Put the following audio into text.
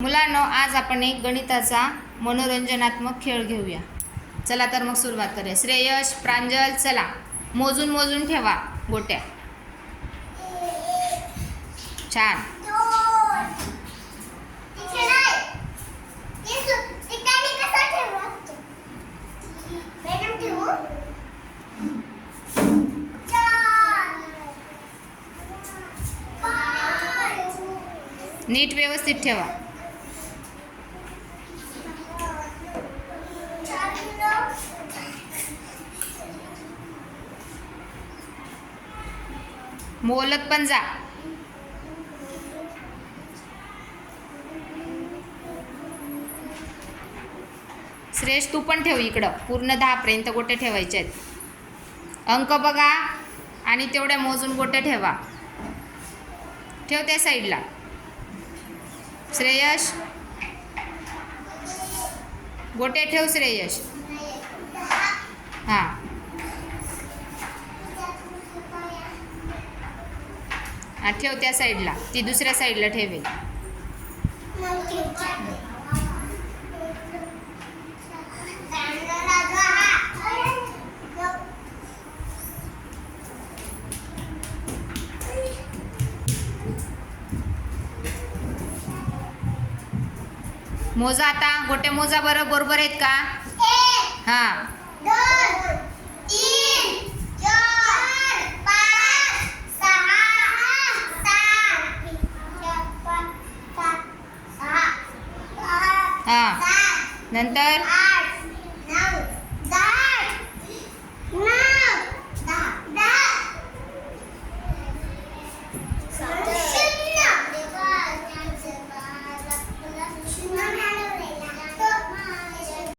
मुलांनो, आज आपण एक गणिताचा मनोरंजनात्मक खेळ घेऊया. चला तर मग सुरुवात करूया. श्रेयश, प्रांजल, चला मोजून मोजून ठेवा गोट्या. छान. नीट व्यवस्थित ठेवा. मोलत पण जा. श्रेयश, तू पण ठेव इकडं. पूर्ण 10 पर्यंत गोट्या ठेवायच्या आहेत. अंक बघा आणि तेवढ्या मोजून गोट्या ठेवा. ठेव त्या साईडला. श्रेयश, गोट्या ठेव श्रेयश. हां, ठेव त्या साईडला. ती दुसऱ्या साईडला ठेवेल. मोजा आता. गोट्या मोजा बरं. बरोबर आहेत का? हां. 2 3 4 5 6 7 हां. नंतर 8